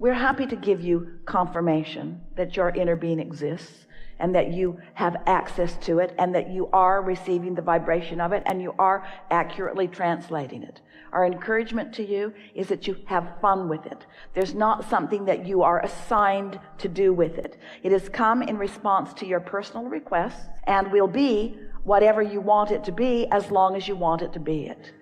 We're happy to give you confirmation that your inner being exists and that you have access to it and that you are receiving the vibration of it and you are accurately translating it. Our encouragement to you is that you have fun with it. There's not something that you are assigned to do with it. It has come in response to your personal requests and will be whatever you want it to be as long as you want it to be it.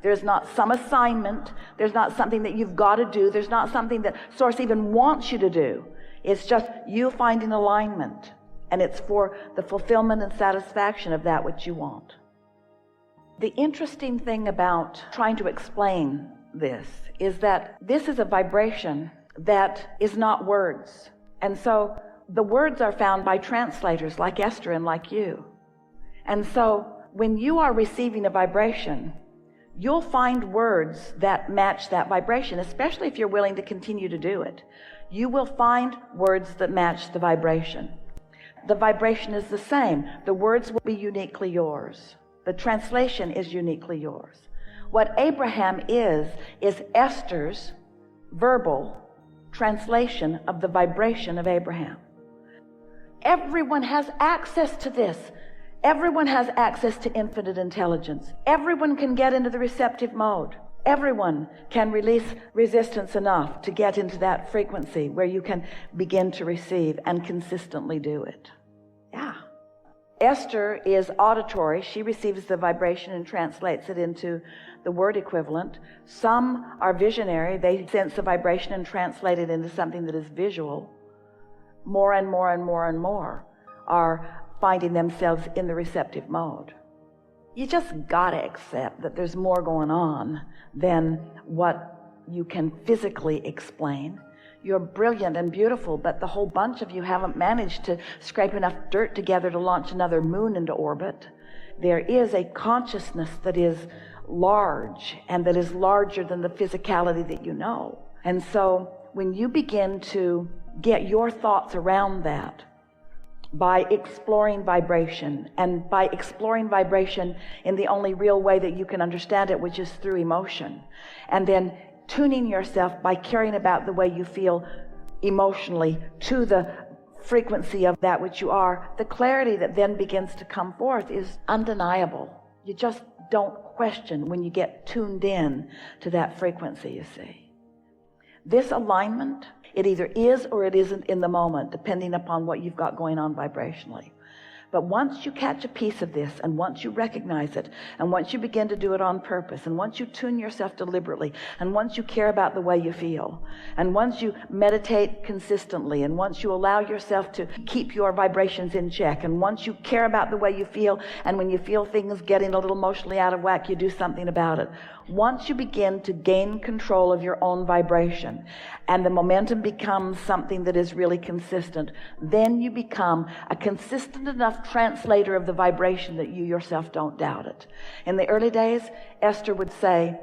There's not some assignment. There's not something that you've got to do. There's not something that Source even wants you to do. It's just you finding alignment. And it's for the fulfillment and satisfaction of that which you want. The interesting thing about trying to explain this is that this is a vibration that is not words. And so the words are found by translators like Esther and like you. And so when you are receiving a vibration, you'll find words that match that vibration, especially if you're willing to continue to do it. You will find words that match the vibration. The vibration is the same. The words will be uniquely yours. The translation is uniquely yours. What Abraham is Esther's verbal translation of the vibration of Abraham. Everyone has access to this. Everyone has access to infinite intelligence. Everyone can get into the receptive mode. Everyone can release resistance enough to get into that frequency where you can begin to receive and consistently do it. Yeah. Esther is auditory. She receives the vibration and translates it into the word equivalent. Some are visionary. They sense the vibration and translate it into something that is visual. More and more and more and more are finding themselves in the receptive mode. You just gotta accept that there's more going on than what you can physically explain. You're brilliant and beautiful, but the whole bunch of you haven't managed to scrape enough dirt together to launch another moon into orbit. There is a consciousness that is large and that is larger than the physicality that you know. And so when you begin to get your thoughts around that, by exploring vibration, and by exploring vibration in the only real way that you can understand it, which is through emotion, and then tuning yourself by caring about the way you feel emotionally to the frequency of that which you are, the clarity that then begins to come forth is undeniable. You just don't question when you get tuned in to that frequency, you see. This alignment, it either is or it isn't in the moment, depending upon what you've got going on vibrationally. But once you catch a piece of this, and once you recognize it, and once you begin to do it on purpose, and once you tune yourself deliberately, and once you care about the way you feel, and once you meditate consistently, and once you allow yourself to keep your vibrations in check, and once you care about the way you feel, and when you feel things getting a little emotionally out of whack, you do something about it. Once you begin to gain control of your own vibration, and the momentum becomes something that is really consistent, then you become a consistent enough translator of the vibration that you yourself don't doubt it. In the early days, Esther would say,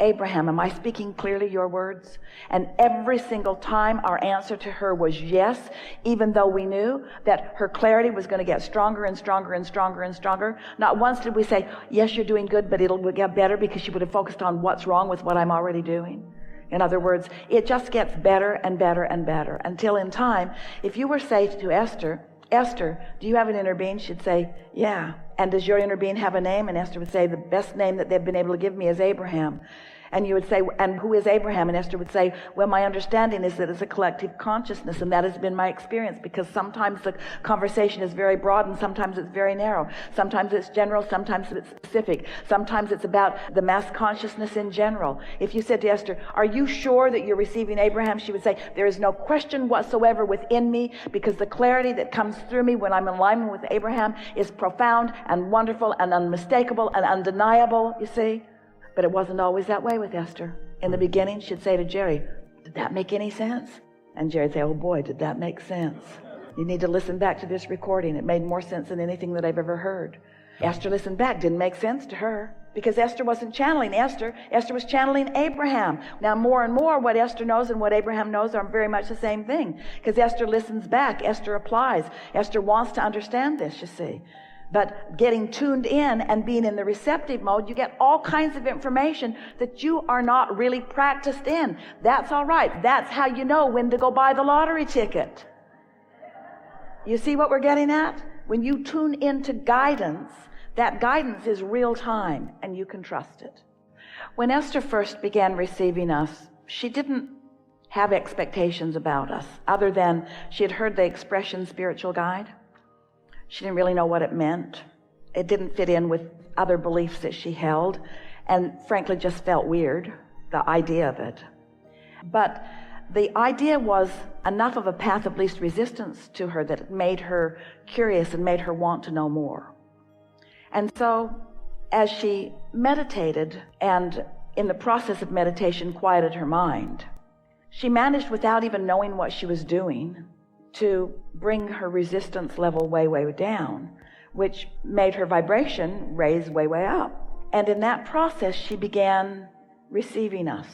Abraham, am I speaking clearly your words? And every single time our answer to her was yes, even though we knew that her clarity was going to get stronger and stronger and stronger and stronger. Not once did we say, yes, you're doing good, but it'll get better, because she would have focused on what's wrong with what I'm already doing. In other words, it just gets better and better and better until in time, if you were say to Esther, Esther, do you have an inner being? She'd say, yeah. And does your inner being have a name? And Esther would say, the best name that they've been able to give me is Abraham. And you would say, and who is Abraham? And Esther would say, well, my understanding is that it's a collective consciousness, and that has been my experience, because sometimes the conversation is very broad and sometimes it's very narrow. Sometimes it's general, sometimes it's specific. Sometimes it's about the mass consciousness in general. If you said to Esther, are you sure that you're receiving Abraham? She would say, there is no question whatsoever within me, because the clarity that comes through me when I'm in alignment with Abraham is profound and wonderful and unmistakable and undeniable, you see. But it wasn't always that way with Esther. In the beginning, she'd say to Jerry, did that make any sense? And Jerry'd say, oh boy, did that make sense. You need to listen back to this recording. It made more sense than anything that I've ever heard. Esther listened back. Didn't make sense to her, because Esther wasn't channeling Esther. Esther was channeling Abraham. Now more and more, what Esther knows and what Abraham knows are very much the same thing, because Esther listens back. Esther applies. Esther wants to understand this, you see. But getting tuned in and being in the receptive mode, you get all kinds of information that you are not really practiced in. That's all right. That's how you know when to go buy the lottery ticket. You see what we're getting at? When you tune into guidance, that guidance is real time and you can trust it. When Esther first began receiving us, she didn't have expectations about us other than she had heard the expression spiritual guide. She didn't really know what it meant. It didn't fit in with other beliefs that she held, and frankly just felt weird, the idea of it. But the idea was enough of a path of least resistance to her that it made her curious and made her want to know more. And so as she meditated and in the process of meditation quieted her mind, she managed, without even knowing what she was doing, to bring her resistance level way, way down, which made her vibration raise way, way up. And in that process, she began receiving us.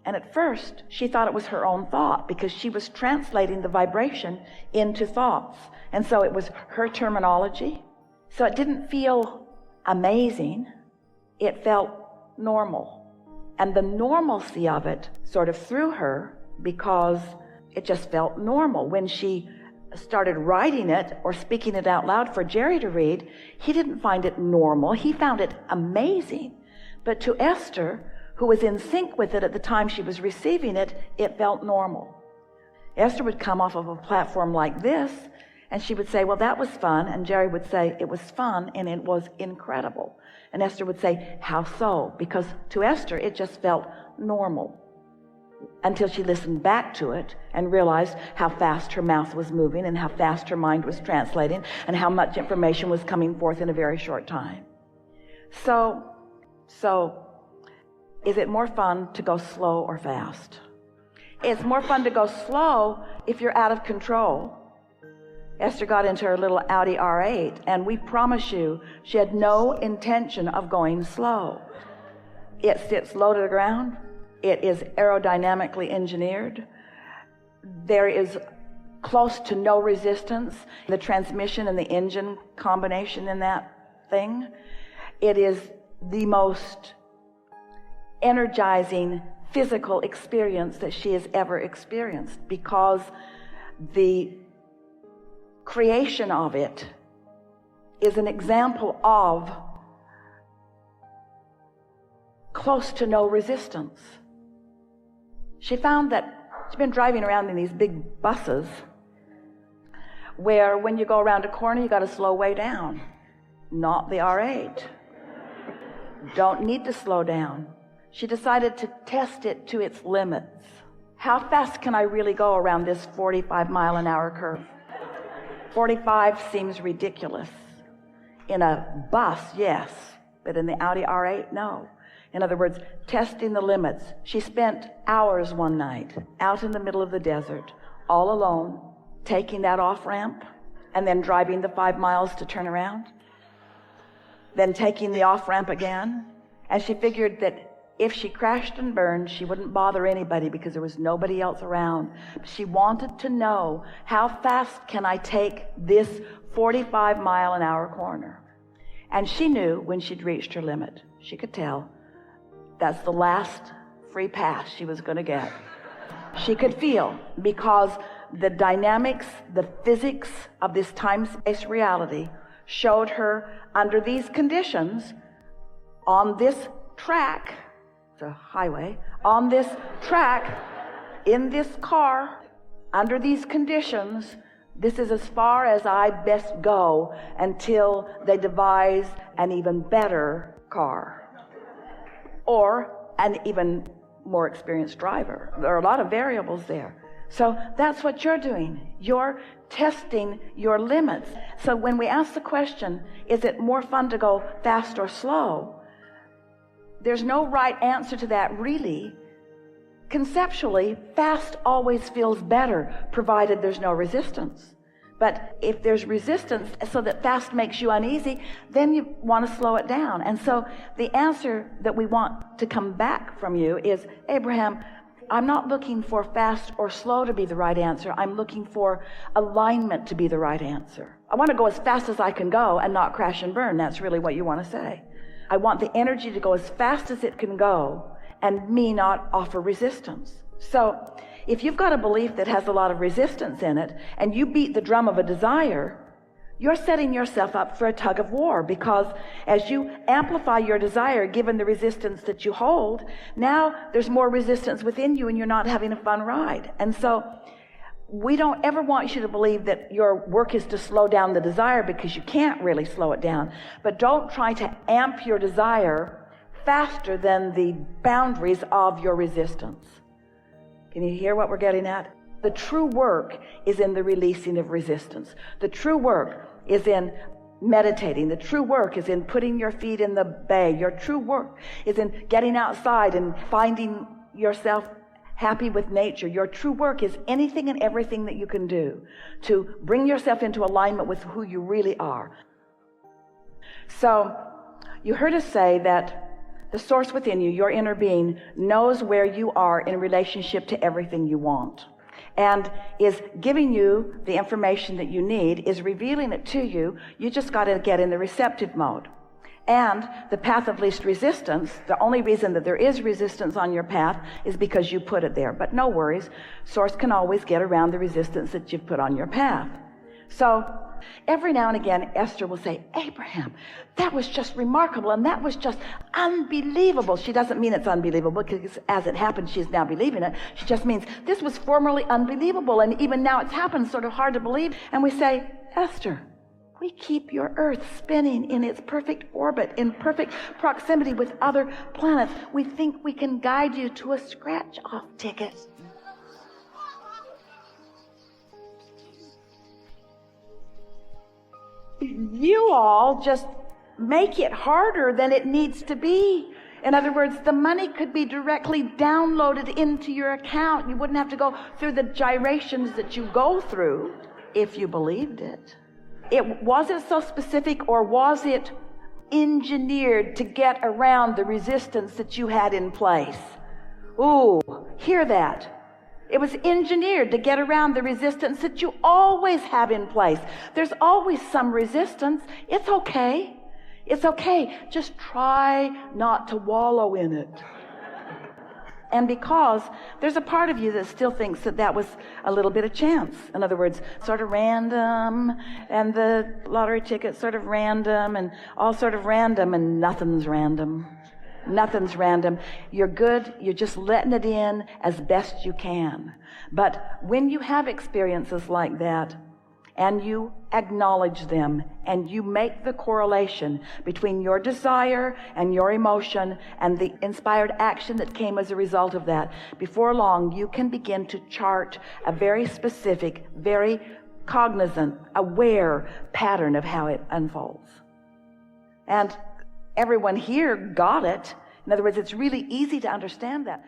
And at first, she thought it was her own thought because she was translating the vibration into thoughts. And so it was her terminology. So it didn't feel amazing. It felt normal. And the normalcy of it sort of threw her because it just felt normal. When she started writing it or speaking it out loud for Jerry to read, he didn't find it normal. He found it amazing. But to Esther, who was in sync with it at the time she was receiving it, it felt normal. Esther would come off of a platform like this, and she would say, well, that was fun. And Jerry would say, it was fun, and it was incredible. And Esther would say, how so? Because to Esther, it just felt normal. Until she listened back to it and realized how fast her mouth was moving and how fast her mind was translating and how much information was coming forth in a very short time. So is it more fun to go slow or fast? It's more fun to go slow if you're out of control. Esther got into her little Audi R8, and we promise you, she had no intention of going slow. It sits low to the ground. It is aerodynamically engineered. There is close to no resistance. The transmission and the engine combination in that thing. It is the most energizing physical experience that she has ever experienced, because the creation of it is an example of close to no resistance. She found that she's been driving around in these big buses where when you go around a corner, you got to slow way down. Not the R8. Don't need to slow down. She decided to test it to its limits. How fast can I really go around this 45-mile-an-hour curve? 45 seems ridiculous. In a bus, yes, but in the Audi R8, no. In other words, testing the limits. She spent hours one night out in the middle of the desert, all alone, taking that off-ramp and then driving the 5 miles to turn around, then taking the off-ramp again. And she figured that if she crashed and burned, she wouldn't bother anybody because there was nobody else around. She wanted to know, how fast can I take this 45-mile-an-hour corner? And she knew when she'd reached her limit. She could tell. That's the last free pass she was going to get. She could feel, because the dynamics, the physics of this time-space reality showed her under these conditions, on this track, it's a highway, on this track, in this car, under these conditions, this is as far as I best go until they devise an even better car. Or an even more experienced driver. There are a lot of variables there. So that's what you're doing. You're testing your limits. So when we ask the question, is it more fun to go fast or slow? There's no right answer to that, really. Conceptually, fast always feels better, provided there's no resistance. But if there's resistance so that fast makes you uneasy, then you want to slow it down. And so the answer that we want to come back from you is, Abraham, I'm not looking for fast or slow to be the right answer. I'm looking for alignment to be the right answer. I want to go as fast as I can go and not crash and burn. That's really what you want to say. I want the energy to go as fast as it can go and me not offer resistance. So if you've got a belief that has a lot of resistance in it and you beat the drum of a desire, you're setting yourself up for a tug of war, because as you amplify your desire, given the resistance that you hold, now there's more resistance within you and you're not having a fun ride. And so we don't ever want you to believe that your work is to slow down the desire, because you can't really slow it down. But don't try to amp your desire faster than the boundaries of your resistance. Can you hear what we're getting at? The true work is in the releasing of resistance. The true work is in meditating. The true work is in putting your feet in the bay. Your true work is in getting outside and finding yourself happy with nature. Your true work is anything and everything that you can do to bring yourself into alignment with who you really are. So you heard us say that the source within you, your inner being, knows where you are in relationship to everything you want, and is giving you the information that you need, is revealing it to you. You just got to get in the receptive mode. And the path of least resistance, the only reason that there is resistance on your path is because you put it there. But no worries, Source can always get around the resistance that you've put on your path. So every now and again, Esther will say, Abraham, that was just remarkable, and that was just unbelievable. She doesn't mean it's unbelievable, because as it happened, she's now believing it. She just means this was formerly unbelievable, and even now it's happened, sort of hard to believe. And we say, Esther, we keep your earth spinning in its perfect orbit, in perfect proximity with other planets. We think we can guide you to a scratch-off ticket. You all just make it harder than it needs to be. In other words, the money could be directly downloaded into your account. You wouldn't have to go through the gyrations that you go through if you believed it. Was it so specific, or was it engineered to get around the resistance that you had in place? Ooh, hear that. It was engineered to get around the resistance that you always have in place. There's always some resistance. It's okay. It's okay. Just try not to wallow in it. And because there's a part of you that still thinks that that was a little bit of chance. In other words, sort of random, and the lottery ticket sort of random, and all sort of random, and nothing's random. Nothing's random. You're good. You're just letting it in as best you can. But when you have experiences like that, and you acknowledge them, and you make the correlation between your desire and your emotion and the inspired action that came as a result of that, before long you can begin to chart a very specific, very cognizant, aware pattern of how it unfolds. And everyone here got it. In other words, it's really easy to understand that.